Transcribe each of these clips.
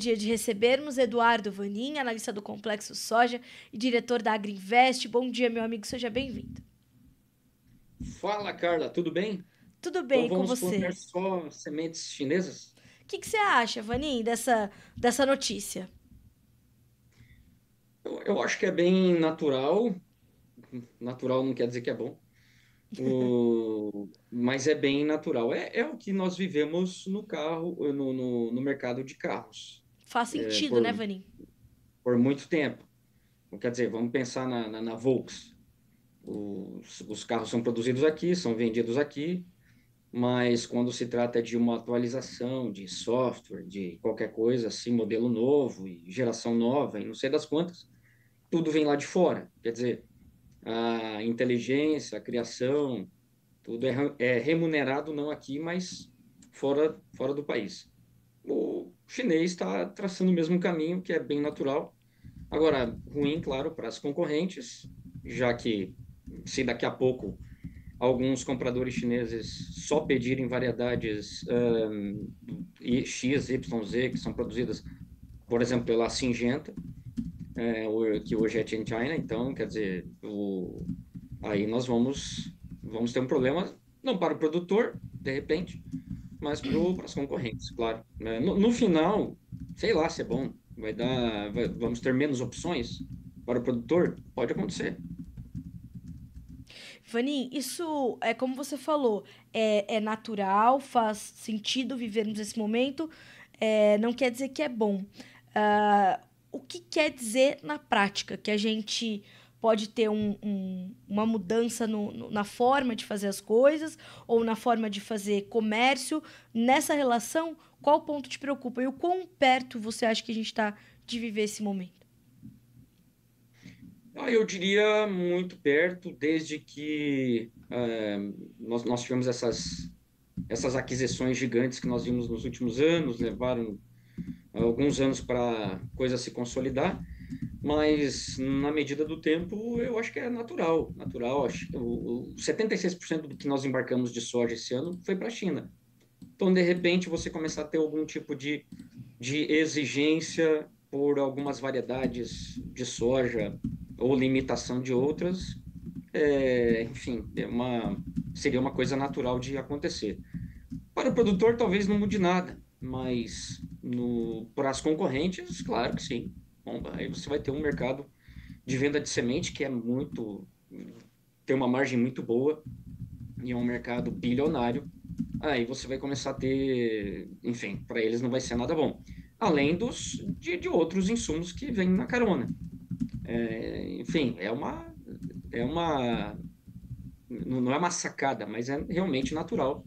Dia de recebermos Eduardo Vanin, analista do Complexo Soja e diretor da Agriinvest. Bom dia, meu amigo, seja bem-vindo. Fala, Carla, tudo bem? Tudo Então bem com vamos plantar você? só sementes chinesas? O que você acha, Vanin, dessa notícia? Eu acho que é bem natural. Natural não quer dizer que é bom. Mas é bem natural. É o que nós vivemos no carro, no mercado de carros, Faz é, sentido, né, por, Vanin? por muito tempo. Quer dizer, vamos pensar na Volks. Os carros são produzidos aqui, são vendidos aqui, mas quando se trata de uma atualização de software, de qualquer coisa assim, modelo novo e geração nova, e não sei das quantas, tudo vem lá de fora. Quer dizer, a inteligência, a criação, tudo é remunerado não aqui, mas fora do país. O chinês está traçando o mesmo caminho, que é bem natural. Agora, ruim, claro, para as concorrentes, já que se daqui a pouco alguns compradores chineses só pedirem variedades X, Y, Z, que são produzidas, por exemplo, pela Syngenta, que hoje é Chen China, então, quer dizer, aí nós vamos ter um problema, não para o produtor, de repente, mas para as concorrentes, claro. Né? No final, sei lá se é bom, vamos ter menos opções para o produtor? Pode acontecer. Vanin, isso é como você falou, é natural, faz sentido vivermos esse momento, não quer dizer que é bom. O que quer dizer na prática? Que a gente pode ter uma mudança na forma de fazer as coisas ou na forma de fazer comércio. Nessa relação, qual ponto te preocupa? E o quão perto você acha que a gente está de viver esse momento? Eu diria muito perto, desde que nós tivemos essas aquisições gigantes que nós vimos nos últimos anos, levaram alguns anos para a coisa se consolidar, mas na medida do tempo eu acho que é natural, natural. Acho que o 76% do que nós embarcamos de soja esse ano foi para a China. Então, de repente, você começar a ter algum tipo de exigência por algumas variedades de soja ou limitação de outras, enfim, seria uma coisa natural de acontecer. Para o produtor, talvez não mude nada, mas para as concorrentes, claro que sim. Bom, aí você vai ter um mercado de venda de semente que tem uma margem muito boa e é um mercado bilionário. Aí você vai começar a ter, enfim, para eles não vai ser nada bom. Além de outros insumos que vêm na carona. Enfim, não é uma sacada, mas é realmente natural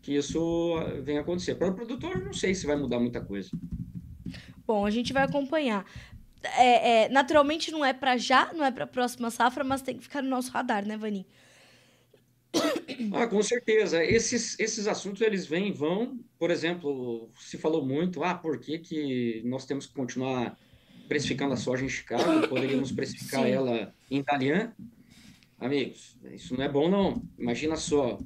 que isso venha acontecer. Para o produtor, não sei se vai mudar muita coisa. Bom, a gente vai acompanhar. Naturalmente não é para já, não é para a próxima safra, mas tem que ficar no nosso radar, né, Vani? Com certeza. Esses assuntos, eles vêm e vão. Por exemplo, se falou muito, por que que nós temos que continuar precificando a soja em Chicago? Poderíamos precificar Sim. ela em Dalian? Amigos, isso não é bom, não. Imagina só,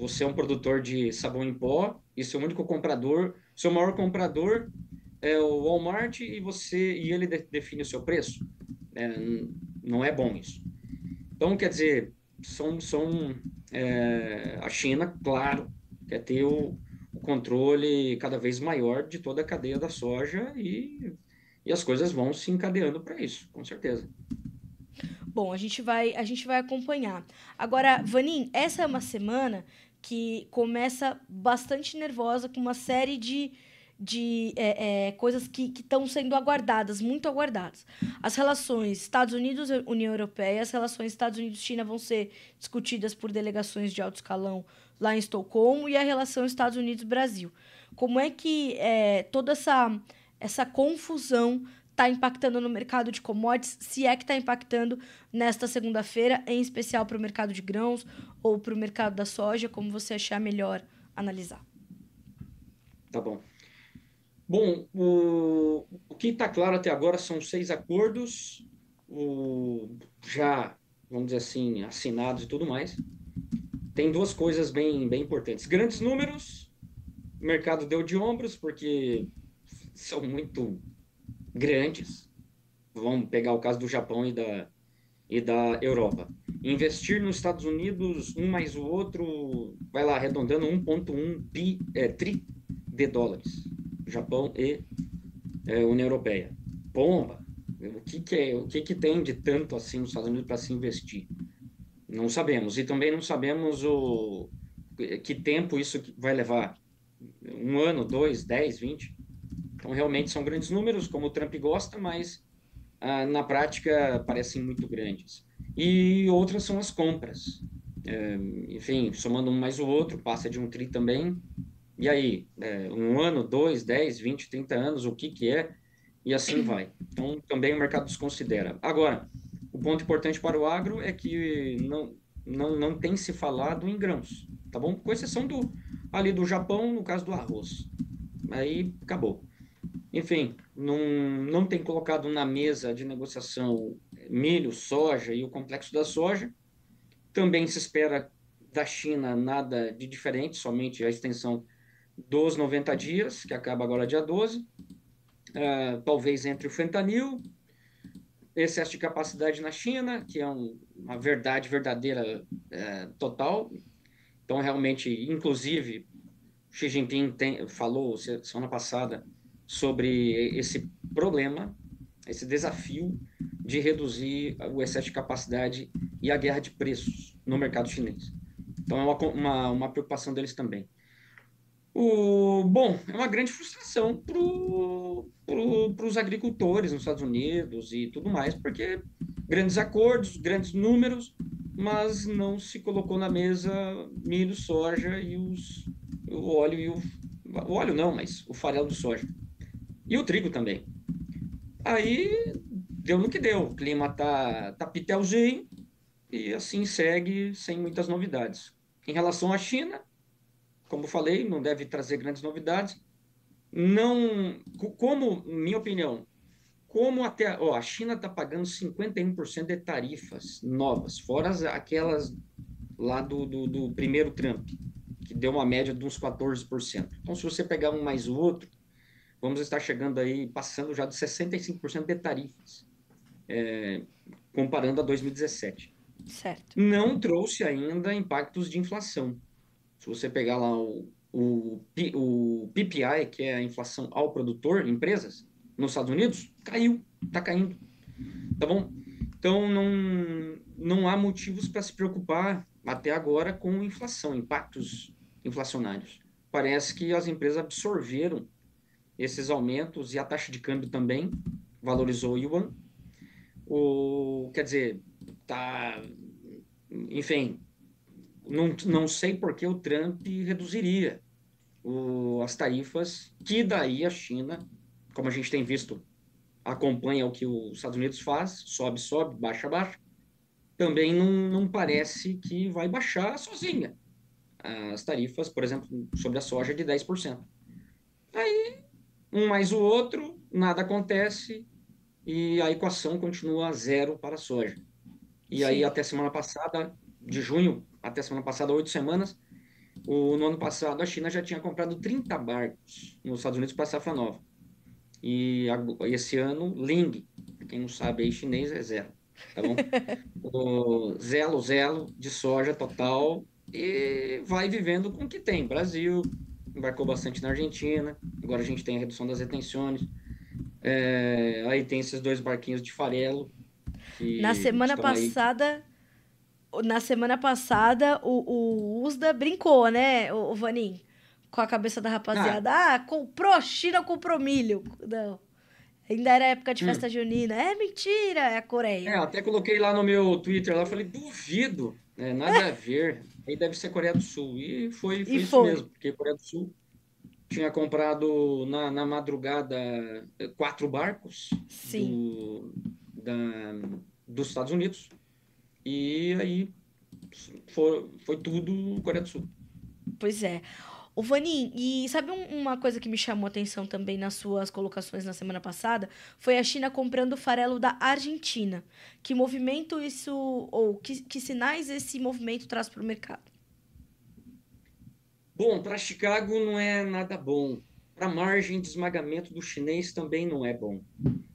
você é um produtor de sabão em pó e seu único comprador, seu maior comprador é o Walmart e ele define o seu preço. Não é bom isso. Então, quer dizer, a China, claro, quer ter o controle cada vez maior de toda a cadeia da soja e as coisas vão se encadeando para isso, com certeza. Bom, a gente vai acompanhar. Agora, Vanin, essa é uma semana que começa bastante nervosa com uma série de coisas que estão sendo aguardadas, muito aguardadas. As relações Estados Unidos-União Europeia, as relações Estados Unidos-China vão ser discutidas por delegações de alto escalão lá em Estocolmo e a relação Estados Unidos-Brasil. Como é que toda essa confusão está impactando no mercado de commodities, se é que está impactando nesta segunda-feira, em especial para o mercado de grãos ou para o mercado da soja, como você achar melhor analisar. Tá bom. Bom, o que está claro até agora são 6 acordos, já, vamos dizer assim, assinados e tudo mais. Tem duas coisas bem importantes. Grandes números, o mercado deu de ombros, porque são muito grandes. Vamos pegar o caso do Japão e da Europa. Investir nos Estados Unidos, um mais o outro, vai lá, arredondando 1,1 tri de dólares. Japão e União Europeia. Pomba! O que tem de tanto assim nos Estados Unidos para se investir? Não sabemos. E também não sabemos que tempo isso vai levar. Um ano, dois, 10, 20. Então, realmente são grandes números, como o Trump gosta, mas na prática parecem muito grandes. E outras são as compras. Enfim, somando um mais o outro, passa de um tri também. E aí, um ano, dois, 10, 20, 30 anos, o que é? E assim vai. Então, também o mercado desconsidera. Agora, o ponto importante para o agro é que não tem se falado em grãos, tá bom? Com exceção ali do Japão, no caso do arroz. Aí, acabou. Enfim, não tem colocado na mesa de negociação milho, soja e o complexo da soja. Também se espera da China nada de diferente, somente a extensão dos 90 dias, que acaba agora dia 12. Talvez entre o fentanil, excesso de capacidade na China, que é uma verdade verdadeira total. Então, realmente, inclusive, Xi Jinping falou semana passada sobre esse problema, esse desafio de reduzir o excesso de capacidade e a guerra de preços no mercado chinês. Então, é uma preocupação deles também. Bom, é uma grande frustração para os agricultores nos Estados Unidos e tudo mais, porque grandes acordos, grandes números, mas não se colocou na mesa milho, soja e o óleo o óleo não, mas o farelo de soja. E o trigo também. Aí deu no que deu. O clima tá pitelzinho e assim segue sem muitas novidades. Em relação à China, como falei, não deve trazer grandes novidades. Não, como, minha opinião, como até, a China está pagando 51% de tarifas novas, fora aquelas lá do primeiro Trump, que deu uma média de uns 14%. Então, se você pegar um mais o outro, vamos estar chegando aí, passando já de 65% de tarifas, comparando a 2017. Certo. Não trouxe ainda impactos de inflação. Se você pegar lá o PPI, que é a inflação ao produtor, empresas, nos Estados Unidos, caiu, está caindo, tá bom? Então, não há motivos para se preocupar até agora com inflação, impactos inflacionários. Parece que as empresas absorveram esses aumentos e a taxa de câmbio também valorizou o yuan. Quer dizer, tá, enfim, não sei por que o Trump reduziria as tarifas, que daí a China, como a gente tem visto, acompanha o que os Estados Unidos faz, sobe, sobe, baixa, baixa, também não parece que vai baixar sozinha as tarifas, por exemplo, sobre a soja de 10%. Aí, um mais o outro, nada acontece e a equação continua zero para a soja. E aí, Sim. até semana passada, de junho, até semana passada, 8 semanas, no ano passado, a China já tinha comprado 30 barcos nos Estados Unidos para a safra nova. E esse ano, Ling, quem não sabe aí, chinês é zero, tá bom? Zelo de soja total e vai vivendo com o que tem. Brasil embarcou bastante na Argentina, agora a gente tem a redução das retenções. Aí tem esses 2 barquinhos de farelo Na que semana estão aí. passada, o USDA brincou, né, o Vanim? Com a cabeça da Ah, rapaziada. Ah, comprou, China comprou milho. Não. Ainda era época de festa junina. É mentira, é a Coreia. até coloquei lá no meu Twitter, lá falei, duvido, nada a ver. Aí deve ser Coreia do Sul. E E foi isso foi. mesmo, porque Coreia do Sul tinha comprado na madrugada 4 barcos Sim, da, dos Estados Unidos. E aí foi tudo Coreia do Sul. pois é. O Vanim, e sabe uma coisa que me chamou a atenção também nas suas colocações na semana passada? Foi a China comprando farelo da Argentina. Que movimento isso, ou que sinais esse movimento traz para o mercado? Bom, para Chicago não é nada bom. a margem de esmagamento do chinês também não é bom.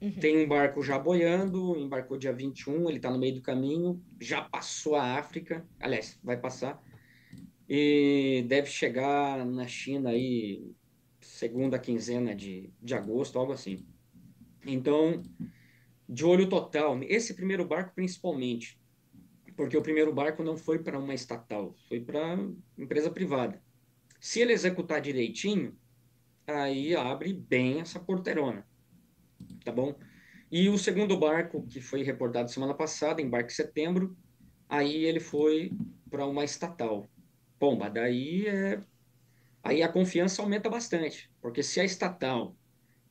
Uhum. Tem um barco já boiando, embarcou dia 21, ele está no meio do caminho, já passou a África, aliás, vai passar, e deve chegar na China aí segunda quinzena de agosto, algo assim. Então, de olho total, esse primeiro barco principalmente, porque o primeiro barco não foi para uma estatal, foi para empresa privada. Se ele executar direitinho, aí abre bem essa porteirona, tá bom? E o segundo barco, que foi reportado semana passada, embarque em setembro, aí ele foi para uma estatal. Pomba, aí a confiança aumenta bastante, porque se a estatal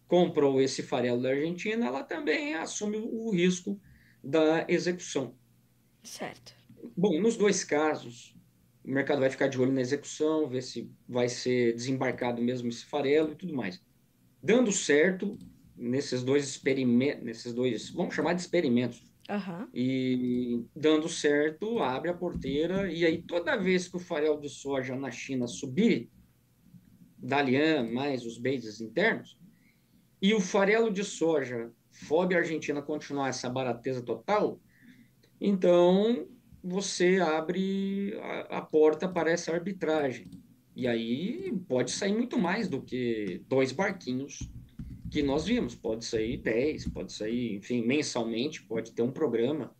comprou esse farelo da Argentina, ela também assume o risco da execução. Certo. Bom, nos dois casos, o mercado vai ficar de olho na execução, ver se vai ser desembarcado mesmo esse farelo e tudo mais. Dando certo nesses dois, vamos chamar de experimentos, Aham. e dando certo, abre a porteira, e aí toda vez que o farelo de soja na China subir, Dalian mais os bases internos, e o farelo de soja FOB Argentina continuar essa barateza total, então você abre a porta para essa arbitragem. E aí pode sair muito mais do que dois barquinhos que nós vimos. Pode sair 10, pode sair, enfim, mensalmente, pode ter um programa.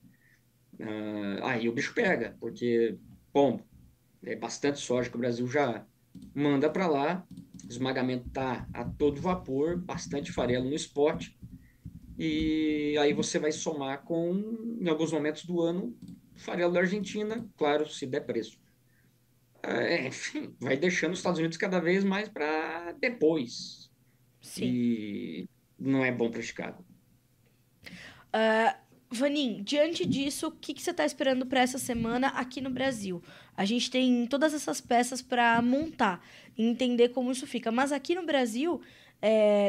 Aí o bicho pega, porque, bom, é bastante soja que o Brasil já manda para lá, o esmagamento tá a todo vapor, bastante farelo no spot, e aí você vai somar com, em alguns momentos do ano, farelo da Argentina, claro, se der preço. Enfim, vai deixando os Estados Unidos cada vez mais para depois. Sim. E não é bom para Chicago. Vanin, diante disso, o que, que você está esperando para essa semana aqui no Brasil? A gente tem todas essas peças para montar e entender como isso fica. Mas aqui no Brasil,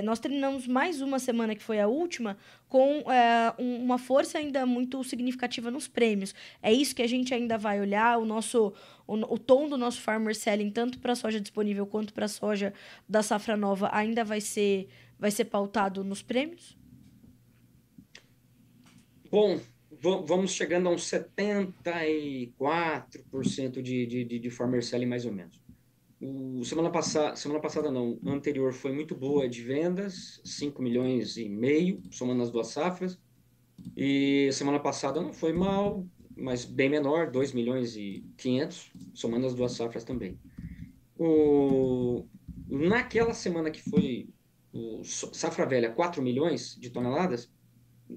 nós terminamos mais uma semana, que foi a última, com uma força ainda muito significativa nos prêmios. É isso que a gente ainda vai olhar, o tom do nosso farmer selling, tanto para a soja disponível quanto para a soja da safra nova, ainda vai ser pautado nos prêmios? Bom, vamos chegando a uns 74% de farmer selling, mais ou menos. Semana passada não, anterior foi muito boa de vendas, 5 milhões e meio, somando as duas safras. E semana passada não foi mal, mas bem menor, 2 milhões e 500, somando as duas safras também. Naquela semana que foi safra velha, 4 milhões de toneladas,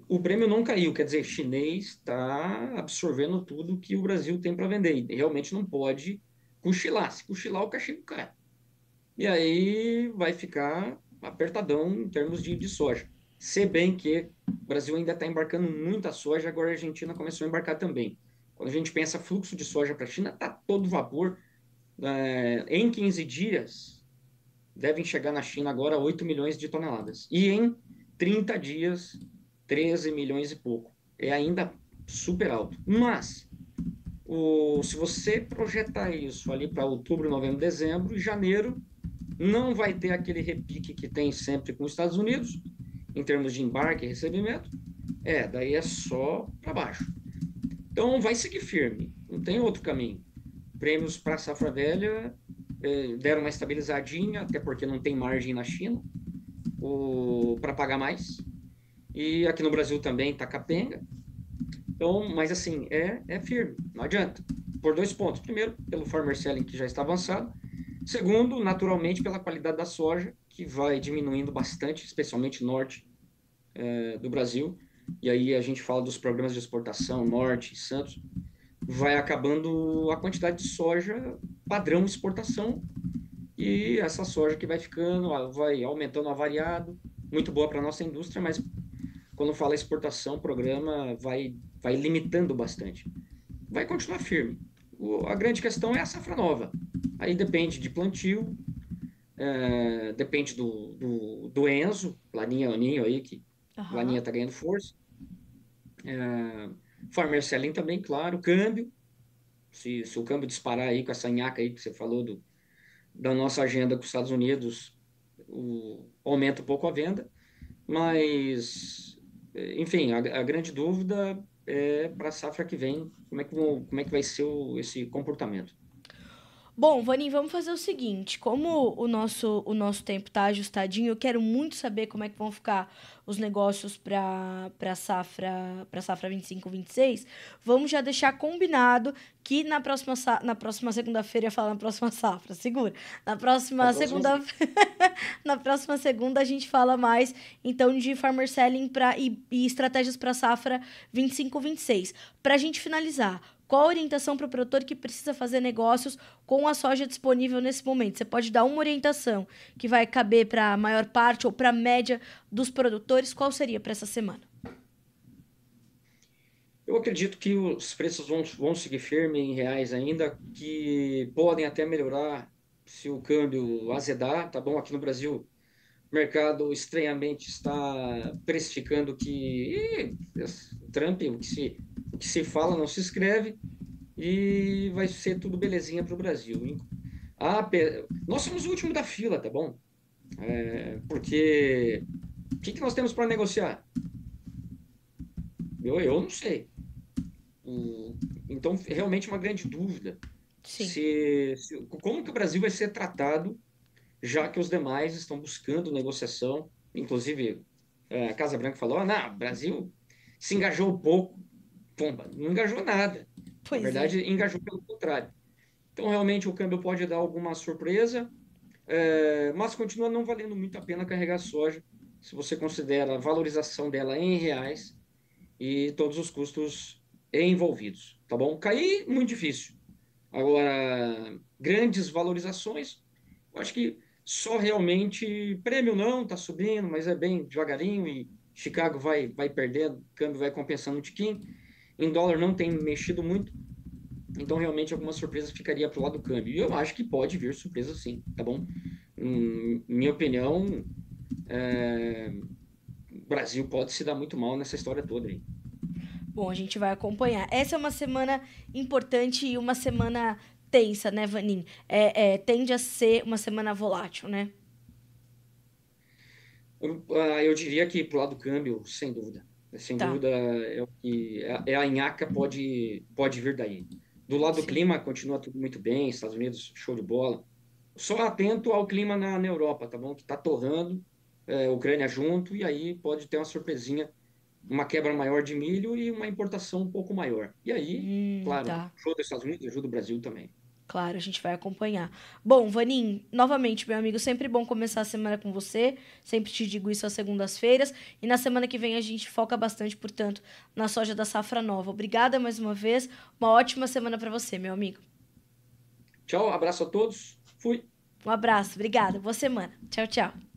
o prêmio não caiu, quer dizer, chinês está absorvendo tudo que o Brasil tem para vender e realmente não pode cochilar. Se cochilar, o cachimbo cai. E aí vai ficar apertadão em termos de soja. Se bem que o Brasil ainda está embarcando muita soja, agora a Argentina começou a embarcar também. Quando a gente pensa fluxo de soja para a China, está todo vapor. Em 15 dias, devem chegar na China agora 8 milhões de toneladas. E em 30 dias, 13 milhões e pouco. É ainda super alto. Mas, se você projetar isso ali para outubro, novembro, dezembro e janeiro, não vai ter aquele repique que tem sempre com os Estados Unidos, em termos de embarque e recebimento. Daí é só para baixo. Então, vai seguir firme. Não tem outro caminho. Prêmios para a safra velha deram uma estabilizadinha, até porque não tem margem na China para pagar mais. E aqui no Brasil também está capenga. Então, mas assim, é firme, não adianta. Por dois pontos. Primeiro, pelo farmer selling, que já está avançado. Segundo, naturalmente, pela qualidade da soja, que vai diminuindo bastante, especialmente norte do Brasil. E aí a gente fala dos programas de exportação, Norte e Santos. Vai acabando a quantidade de soja padrão exportação. E essa soja que vai ficando, vai aumentando a variado. Muito boa para a nossa indústria, mas quando fala exportação, o programa vai limitando bastante. Vai continuar firme. A grande questão é a safra nova. Aí depende de plantio, depende do Enzo, Laninha Aninho aí, que Laninha Aham. está ganhando força. Farmer selling também, claro. Câmbio, se o câmbio disparar aí com essa nhaca aí que você falou da nossa agenda com os Estados Unidos, aumenta um pouco a venda, mas, enfim, a grande dúvida é para a safra que vem, como é que vai ser esse comportamento. Bom, Vani, vamos fazer o seguinte: como o nosso tempo tá ajustadinho, eu quero muito saber como é que vão ficar os negócios para safra 25/26. Vamos já deixar combinado que na próxima segunda-feira, eu ia falar na próxima safra, segura. Na A próxima próxima, segunda na próxima segunda a gente fala mais então de farmer selling e estratégias para safra 25/26. Para a gente finalizar, qual a orientação para o produtor que precisa fazer negócios com a soja disponível nesse momento? Você pode dar uma orientação que vai caber para a maior parte ou para a média dos produtores? Qual seria para essa semana? eu acredito que os preços vão seguir firmes em reais ainda, que podem até melhorar se o câmbio azedar, tá bom? Aqui no Brasil, o mercado estranhamente está precificando que Trump, o que se fala não se escreve, e vai ser tudo belezinha para o Brasil. Nós somos o último da fila, tá bom? Porque o que nós temos para negociar? Eu não sei. Então, realmente uma grande dúvida Sim. como que o Brasil vai ser tratado, já que os demais estão buscando negociação. Inclusive, a Casa Branca falou: não, o Brasil se engajou um pouco. Pomba, não engajou nada. Na Pois é. verdade, engajou pelo contrário. Então, realmente, o câmbio pode dar alguma surpresa, mas continua não valendo muito a pena carregar soja, se você considera a valorização dela em reais e todos os custos envolvidos, tá bom? Cair, muito difícil. Agora, grandes valorizações, eu acho que só realmente prêmio não, está subindo, mas é bem devagarinho e Chicago vai perdendo, o câmbio vai compensando um tiquinho. Em dólar não tem mexido muito, então realmente alguma surpresa ficaria para o lado do câmbio. E eu acho que pode vir surpresa sim, tá bom? Minha opinião, o Brasil pode se dar muito mal nessa história toda aí. Bom, a gente vai acompanhar. Essa é uma semana importante e uma semana tensa, né, Vanin? Tende a ser uma semana volátil, né? Eu diria que pro lado do câmbio, sem dúvida. Sem Tá, dúvida é o que é a nhaca pode vir daí. Do lado do sim. clima, continua tudo muito bem, Estados Unidos, show de bola. Só atento ao clima na Europa, tá bom? Que tá torrando, Ucrânia junto, e aí pode ter uma surpresinha, uma quebra maior de milho e uma importação um pouco maior. E aí, claro, Tá. show dos Estados Unidos ajuda o Brasil também. Claro, a gente vai acompanhar. Bom, Vanin, novamente, meu amigo, sempre bom começar a semana com você. Sempre te digo isso às segundas-feiras. E na semana que vem a gente foca bastante, portanto, na soja da safra nova. Obrigada mais uma vez. Uma ótima semana para você, meu amigo. Tchau, abraço a todos. Fui. Um abraço, obrigada. Boa semana. Tchau, tchau.